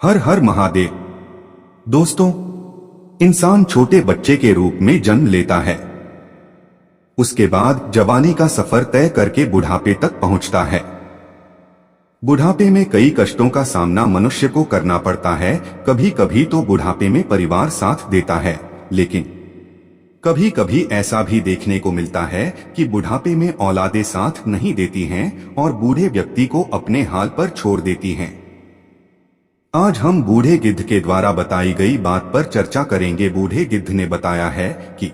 हर हर महादेव। दोस्तों, इंसान छोटे बच्चे के रूप में जन्म लेता है। उसके बाद जवानी का सफर तय करके बुढ़ापे तक पहुंचता है। बुढ़ापे में कई कष्टों का सामना मनुष्य को करना पड़ता है। कभी कभी तो बुढ़ापे में परिवार साथ देता है, लेकिन कभी कभी ऐसा भी देखने को मिलता है कि बुढ़ापे में औलादें साथ नहीं देती हैं और बूढ़े व्यक्ति को अपने हाल पर छोड़ देती हैं। आज हम बूढ़े गिद्ध के द्वारा बताई गई बात पर चर्चा करेंगे। बूढ़े गिद्ध ने बताया है कि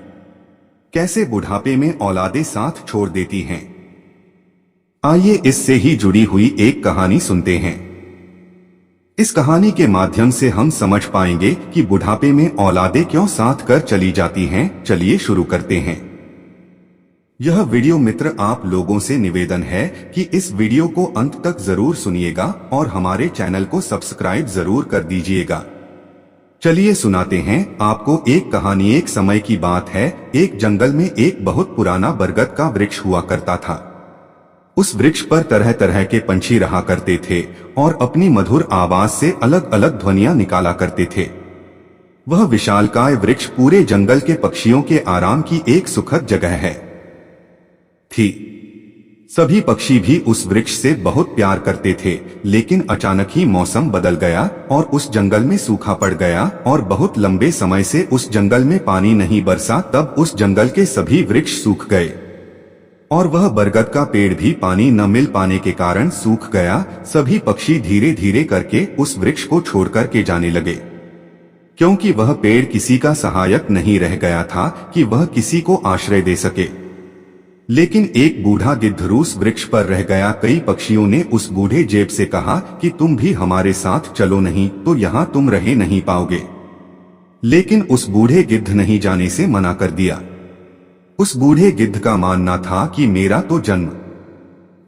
कैसे बुढ़ापे में औलादें साथ छोड़ देती हैं। आइए इससे ही जुड़ी हुई एक कहानी सुनते हैं। इस कहानी के माध्यम से हम समझ पाएंगे कि बुढ़ापे में औलादें क्यों साथ कर चली जाती हैं। चलिए शुरू करते हैं। यह वीडियो मित्र, आप लोगों से निवेदन है कि इस वीडियो को अंत तक जरूर सुनिएगा और हमारे चैनल को सब्सक्राइब जरूर कर दीजिएगा। चलिए सुनाते हैं आपको एक कहानी। एक समय की बात है, एक जंगल में एक बहुत पुराना बरगद का वृक्ष हुआ करता था। उस वृक्ष पर तरह तरह के पंछी रहा करते थे और अपनी मधुर आवाज से अलग अलग ध्वनियां निकाला करते थे। वह विशालकाय वृक्ष पूरे जंगल के पक्षियों के आराम की एक सुखद जगह है थी। सभी पक्षी भी उस वृक्ष से बहुत प्यार करते थे, लेकिन अचानक ही मौसम बदल गया और उस जंगल में सूखा पड़ गया और बहुत लंबे समय से उस जंगल में पानी नहीं बरसा। तब उस जंगल के सभी वृक्ष सूख गए और वह बरगद का पेड़ भी पानी न मिल पाने के कारण सूख गया। सभी पक्षी धीरे धीरे करके उस वृक्ष को छोड़कर के जाने लगे, क्योंकि वह पेड़ किसी का सहायक नहीं रह गया था कि वह किसी को आश्रय दे सके। लेकिन एक बूढ़ा गिद्ध उस वृक्ष पर रह गया। कई पक्षियों ने उस बूढ़े जेब से कहा कि तुम भी हमारे साथ चलो, नहीं तो यहाँ तुम रह नहीं पाओगे। लेकिन उस बूढ़े गिद्ध नहीं जाने से मना कर दिया। उस बूढ़े गिद्ध का मानना था कि मेरा तो जन्म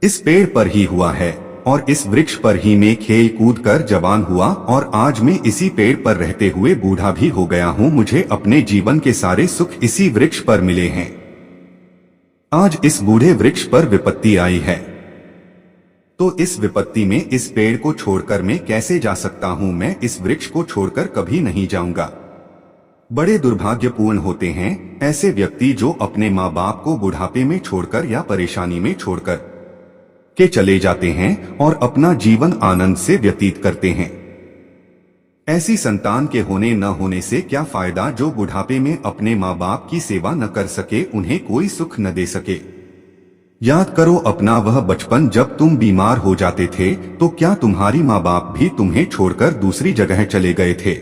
इस पेड़ पर ही हुआ है और इस वृक्ष पर ही मैं खेल कूद कर जवान हुआ और आज मैं इसी पेड़ पर रहते हुए बूढ़ा भी हो गया हूँ। मुझे अपने जीवन के सारे सुख इसी वृक्ष पर मिले हैं। आज इस बूढ़े वृक्ष पर विपत्ति आई है, तो इस विपत्ति में इस पेड़ को छोड़कर मैं कैसे जा सकता हूँ। मैं इस वृक्ष को छोड़कर कभी नहीं जाऊंगा। बड़े दुर्भाग्यपूर्ण होते हैं ऐसे व्यक्ति जो अपने माँ बाप को बुढ़ापे में छोड़कर या परेशानी में छोड़कर के चले जाते हैं और अपना जीवन आनंद से व्यतीत करते हैं। ऐसी संतान के होने न होने से क्या फायदा जो बुढ़ापे में अपने माँ बाप की सेवा न कर सके, उन्हें कोई सुख न दे सके। याद करो अपना वह बचपन, जब तुम बीमार हो जाते थे तो क्या तुम्हारी माँ बाप भी तुम्हें छोड़कर दूसरी जगह चले गए थे।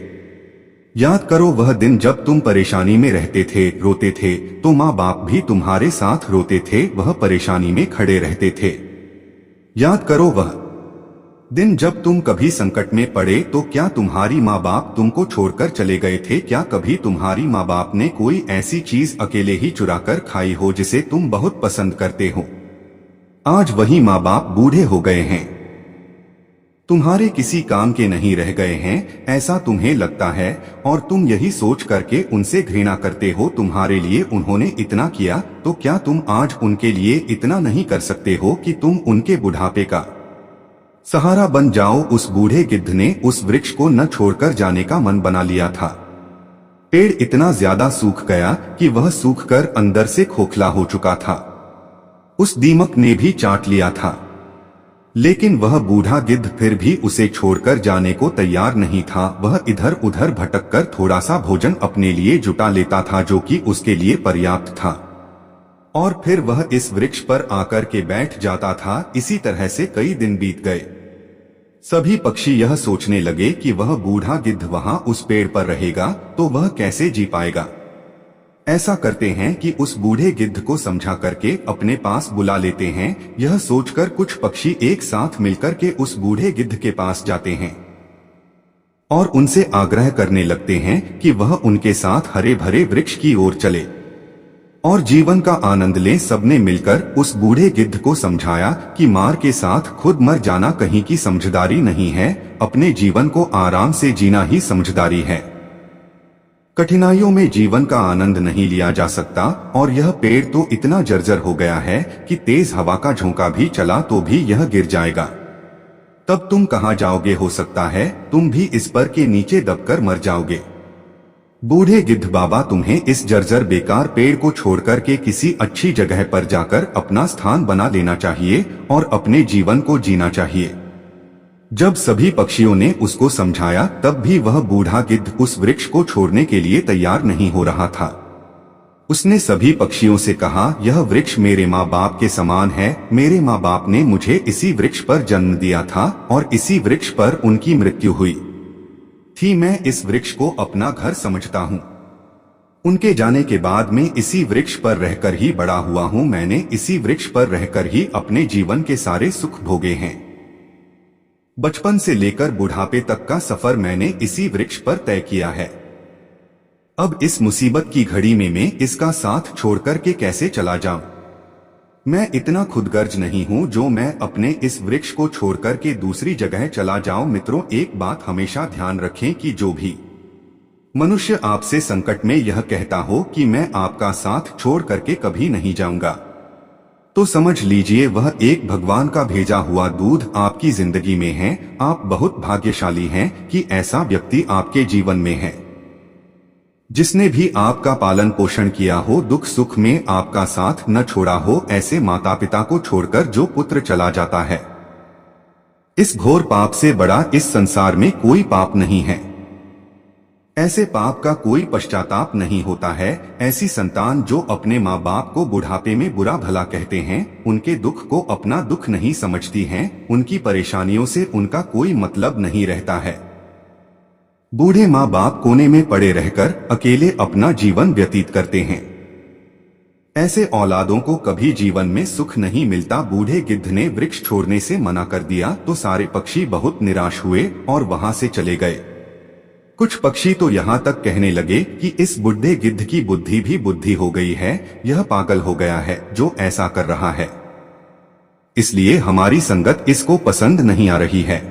याद करो वह दिन जब तुम परेशानी में रहते थे, रोते थे, तो माँ बाप भी तुम्हारे साथ रोते थे, वह परेशानी में खड़े रहते थे। याद करो वह दिन जब तुम कभी संकट में पड़े तो क्या तुम्हारी माँ बाप तुमको छोड़कर चले गए थे। क्या कभी तुम्हारी माँ बाप ने कोई ऐसी चीज अकेले ही चुराकर खाई हो जिसे तुम बहुत पसंद करते हो। आज वही माँ बाप बूढ़े हो गए हैं, तुम्हारे किसी काम के नहीं रह गए हैं, ऐसा तुम्हें लगता है और तुम यही सोच करके उनसे घृणा करते हो। तुम्हारे लिए उन्होंने इतना किया, तो क्या तुम आज उनके लिए इतना नहीं कर सकते हो कि तुम उनके बुढ़ापे का सहारा बन जाओ। उस बूढ़े गिद्ध ने उस वृक्ष को न छोड़कर जाने का मन बना लिया था। पेड़ इतना ज्यादा सूख गया कि वह सूखकर अंदर से खोखला हो चुका था। उस दीमक ने भी चाट लिया था, लेकिन वह बूढ़ा गिद्ध फिर भी उसे छोड़कर जाने को तैयार नहीं था। वह इधर उधर भटककर थोड़ा सा भोजन अपने लिए जुटा लेता था, जो कि उसके लिए पर्याप्त था, और फिर वह इस वृक्ष पर आकर के बैठ जाता था। इसी तरह से कई दिन बीत गए। सभी पक्षी यह सोचने लगे कि वह बूढ़ा गिद्ध वहां उस पेड़ पर रहेगा तो वह कैसे जी पाएगा। ऐसा करते हैं कि उस बूढ़े गिद्ध को समझा करके अपने पास बुला लेते हैं। यह सोचकर कुछ पक्षी एक साथ मिलकर के उस बूढ़े गिद्ध के पास जाते हैं और उनसे आग्रह करने लगते हैं कि वह उनके साथ हरे भरे वृक्ष की ओर चले और जीवन का आनंद लें। सबने मिलकर उस बूढ़े गिद्ध को समझाया कि मार के साथ खुद मर जाना कहीं की समझदारी नहीं है, अपने जीवन को आराम से जीना ही समझदारी है। कठिनाइयों में जीवन का आनंद नहीं लिया जा सकता और यह पेड़ तो इतना जर्जर हो गया है कि तेज हवा का झोंका भी चला तो भी यह गिर जाएगा। तब तुम कहाँ जाओगे, हो सकता है तुम भी इस पर के नीचे दबकर मर जाओगे। बूढ़े गिद्ध बाबा, तुम्हें इस जर्जर बेकार पेड़ को छोड़कर के किसी अच्छी जगह पर जाकर अपना स्थान बना लेना चाहिए और अपने जीवन को जीना चाहिए। जब सभी पक्षियों ने उसको समझाया तब भी वह बूढ़ा गिद्ध उस वृक्ष को छोड़ने के लिए तैयार नहीं हो रहा था। उसने सभी पक्षियों से कहा, यह वृक्ष मेरे माँ बाप के समान है। मेरे माँ बाप ने मुझे इसी वृक्ष पर जन्म दिया था और इसी वृक्ष पर उनकी मृत्यु हुई थी। मैं इस वृक्ष को अपना घर समझता हूँ। उनके जाने के बाद मैं इसी वृक्ष पर रहकर ही बड़ा हुआ हूँ। मैंने इसी वृक्ष पर रहकर ही अपने जीवन के सारे सुख भोगे हैं। बचपन से लेकर बुढ़ापे तक का सफर मैंने इसी वृक्ष पर तय किया है। अब इस मुसीबत की घड़ी में मैं इसका साथ छोड़कर के कैसे चला जाऊं? मैं इतना खुदगर्ज नहीं हूं जो मैं अपने इस वृक्ष को छोड़कर के दूसरी जगह चला जाऊं। मित्रों, एक बात हमेशा ध्यान रखें कि जो भी मनुष्य आपसे संकट में यह कहता हो कि मैं आपका साथ छोड़ करके कभी नहीं जाऊंगा, तो समझ लीजिए वह एक भगवान का भेजा हुआ दूध आपकी जिंदगी में है। आप बहुत भाग्यशाली हैं कि ऐसा व्यक्ति आपके जीवन में है, जिसने भी आपका पालन पोषण किया हो, दुख सुख में आपका साथ न छोड़ा हो। ऐसे माता पिता को छोड़कर जो पुत्र चला जाता है, इस घोर पाप से बड़ा इस संसार में कोई पाप नहीं है। ऐसे पाप का कोई पश्चाताप नहीं होता है। ऐसी संतान जो अपने माँ बाप को बुढ़ापे में बुरा भला कहते हैं, उनके दुख को अपना दुख नहीं समझती हैं, उनकी परेशानियों से उनका कोई मतलब नहीं रहता है। बूढ़े माँ बाप कोने में पड़े रहकर अकेले अपना जीवन व्यतीत करते हैं। ऐसे औलादों को कभी जीवन में सुख नहीं मिलता। बूढ़े गिद्ध ने वृक्ष छोड़ने से मना कर दिया तो सारे पक्षी बहुत निराश हुए और वहां से चले गए। कुछ पक्षी तो यहाँ तक कहने लगे कि इस बूढ़े गिद्ध की बुद्धि भी बुद्धि हो गई है, यह पागल हो गया है जो ऐसा कर रहा है, इसलिए हमारी संगत इसको पसंद नहीं आ रही है।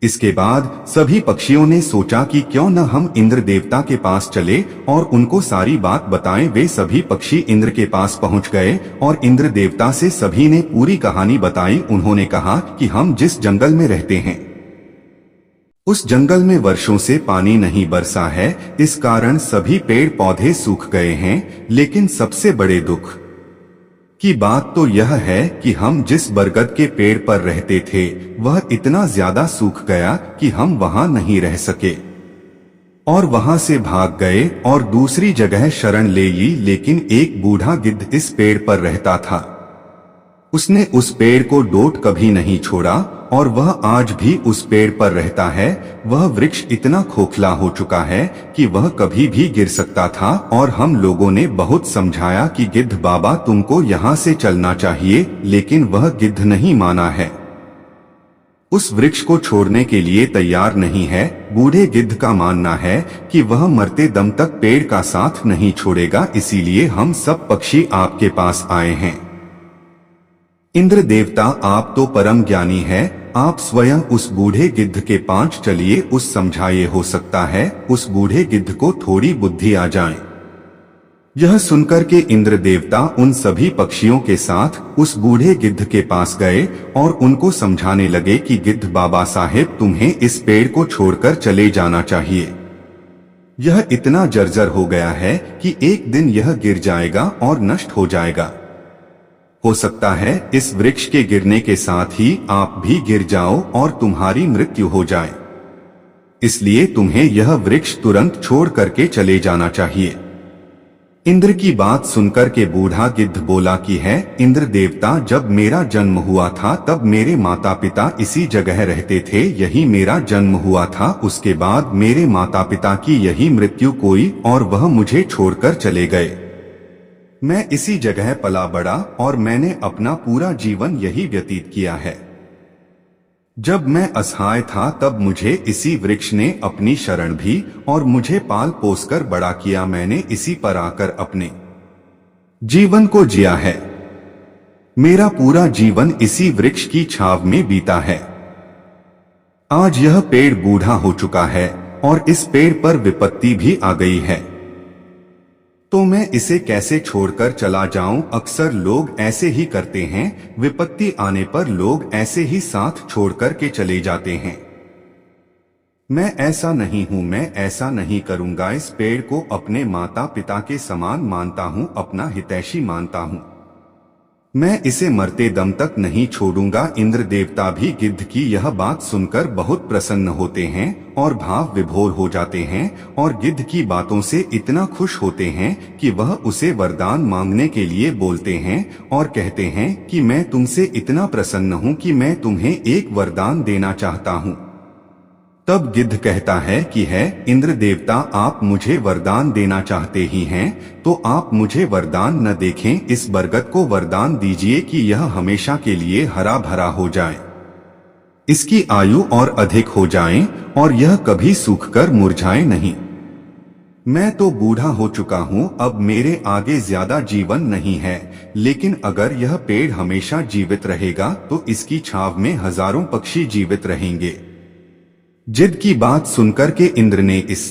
इसके बाद सभी पक्षियों ने सोचा कि क्यों न हम इंद्र देवता के पास चले और उनको सारी बात बताएं। वे सभी पक्षी इंद्र के पास पहुंच गए और इंद्र देवता से सभी ने पूरी कहानी बताई। उन्होंने कहा कि हम जिस जंगल में रहते हैं, उस जंगल में वर्षों से पानी नहीं बरसा है, इस कारण सभी पेड़ पौधे सूख गए हैं। लेकिन सबसे बड़े दुख की बात तो यह है कि हम जिस बरगद के पेड़ पर रहते थे वह इतना ज्यादा सूख गया कि हम वहां नहीं रह सके और वहां से भाग गए और दूसरी जगह शरण ले ली। लेकिन एक बूढ़ा गिद्ध इस पेड़ पर रहता था। उसने उस पेड़ को डोट कभी नहीं छोड़ा और वह आज भी उस पेड़ पर रहता है। वह वृक्ष इतना खोखला हो चुका है कि वह कभी भी गिर सकता था और हम लोगों ने बहुत समझाया कि गिद्ध बाबा तुमको यहाँ से चलना चाहिए, लेकिन वह गिद्ध नहीं माना है, उस वृक्ष को छोड़ने के लिए तैयार नहीं है। बूढ़े गिद्ध का मानना है कि वह मरते दम तक पेड़ का साथ नहीं छोड़ेगा, इसीलिए हम सब पक्षी आपके पास आए हैं। इंद्र देवता, आप तो परम ज्ञानी है, आप स्वयं उस बूढ़े गिद्ध के पांच चलिए, उस समझाइए, हो सकता है उस बूढ़े गिद्ध को थोड़ी बुद्धि आ जाए। यह सुनकर के इंद्र देवता उन सभी पक्षियों के साथ उस बूढ़े गिद्ध के पास गए और उनको समझाने लगे कि गिद्ध बाबा साहेब, तुम्हें इस पेड़ को छोड़कर चले जाना चाहिए। यह इतना जर्जर हो गया है कि एक दिन यह गिर जाएगा और नष्ट हो जाएगा। हो सकता है इस वृक्ष के गिरने के साथ ही आप भी गिर जाओ और तुम्हारी मृत्यु हो जाए, इसलिए तुम्हें यह वृक्ष तुरंत छोड़ करके चले जाना चाहिए। इंद्र की बात सुनकर के बूढ़ा गिद्ध बोला कि है इंद्र देवता, जब मेरा जन्म हुआ था तब मेरे माता पिता इसी जगह रहते थे, यही मेरा जन्म हुआ था। उसके बाद मेरे माता पिता की यही मृत्यु हुई और वह मुझे छोड़कर चले गए। मैं इसी जगह पला बड़ा और मैंने अपना पूरा जीवन यही व्यतीत किया है। जब मैं असहाय था तब मुझे इसी वृक्ष ने अपनी शरण भी और मुझे पाल पोस कर बड़ा किया। मैंने इसी पर आकर अपने जीवन को जिया है। मेरा पूरा जीवन इसी वृक्ष की छाव में बीता है। आज यह पेड़ बूढ़ा हो चुका है और इस पेड़ पर विपत्ति भी आ गई है। तो मैं इसे कैसे छोड़कर चला जाऊं। अक्सर लोग ऐसे ही करते हैं, विपत्ति आने पर लोग ऐसे ही साथ छोड़कर के चले जाते हैं। मैं ऐसा नहीं हूं, मैं ऐसा नहीं करूंगा। इस पेड़ को अपने माता पिता के समान मानता हूं, अपना हितैषी मानता हूं। मैं इसे मरते दम तक नहीं छोड़ूंगा। इंद्र देवता भी गिद्ध की यह बात सुनकर बहुत प्रसन्न होते हैं और भाव विभोर हो जाते हैं और गिद्ध की बातों से इतना खुश होते हैं कि वह उसे वरदान मांगने के लिए बोलते हैं और कहते हैं कि मैं तुमसे इतना प्रसन्न हूं कि मैं तुम्हें एक वरदान देना चाहता हूं। तब गिद्ध कहता है कि है इंद्र देवता, आप मुझे वरदान देना चाहते ही हैं, तो आप मुझे वरदान न देखें, इस बरगद को वरदान दीजिए कि यह हमेशा के लिए हरा भरा हो जाए, इसकी आयु और अधिक हो जाए और यह कभी सूखकर मुरझाए नहीं। मैं तो बूढ़ा हो चुका हूँ, अब मेरे आगे ज्यादा जीवन नहीं है, लेकिन अगर यह पेड़ हमेशा जीवित रहेगा तो इसकी छाव में हजारों पक्षी जीवित रहेंगे। जिद की बात सुनकर के इंद्र ने इस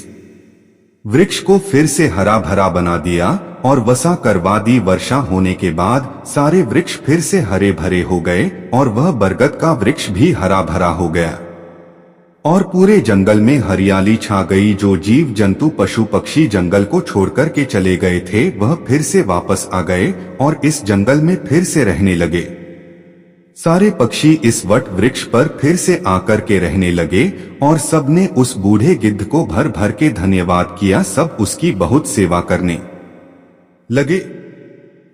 वृक्ष को फिर से हरा भरा बना दिया और वसा करवा दी। वर्षा होने के बाद सारे वृक्ष फिर से हरे भरे हो गए और वह बरगद का वृक्ष भी हरा भरा हो गया और पूरे जंगल में हरियाली छा गई। जो जीव जंतु पशु पक्षी जंगल को छोड़कर के चले गए थे वह फिर से वापस आ गए और इस जंगल में फिर से रहने लगे। सारे पक्षी इस वट वृक्ष पर फिर से आकर के रहने लगे और सबने उस बूढ़े गिद्ध को भर भर के धन्यवाद किया। सब उसकी बहुत सेवा करने लगे।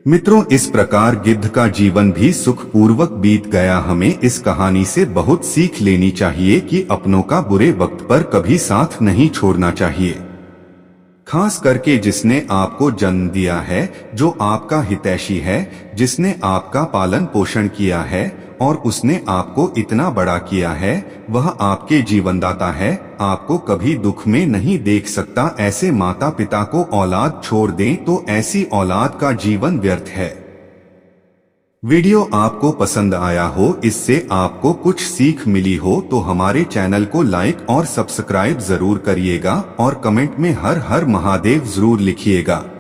मित्रों, इस प्रकार गिद्ध का जीवन भी सुखपूर्वक बीत गया। हमें इस कहानी से बहुत सीख लेनी चाहिए कि अपनों का बुरे वक्त पर कभी साथ नहीं छोड़ना चाहिए, खास करके जिसने आपको जन्म दिया है, जो आपका हितैषी है, जिसने आपका पालन पोषण किया है और उसने आपको इतना बड़ा किया है, वह आपके जीवनदाता है, आपको कभी दुख में नहीं देख सकता। ऐसे माता पिता को औलाद छोड़ दें तो ऐसी औलाद का जीवन व्यर्थ है। वीडियो आपको पसंद आया हो, इससे आपको कुछ सीख मिली हो तो हमारे चैनल को लाइक और सब्सक्राइब जरूर करिएगा और कमेंट में हर हर महादेव जरूर लिखिएगा।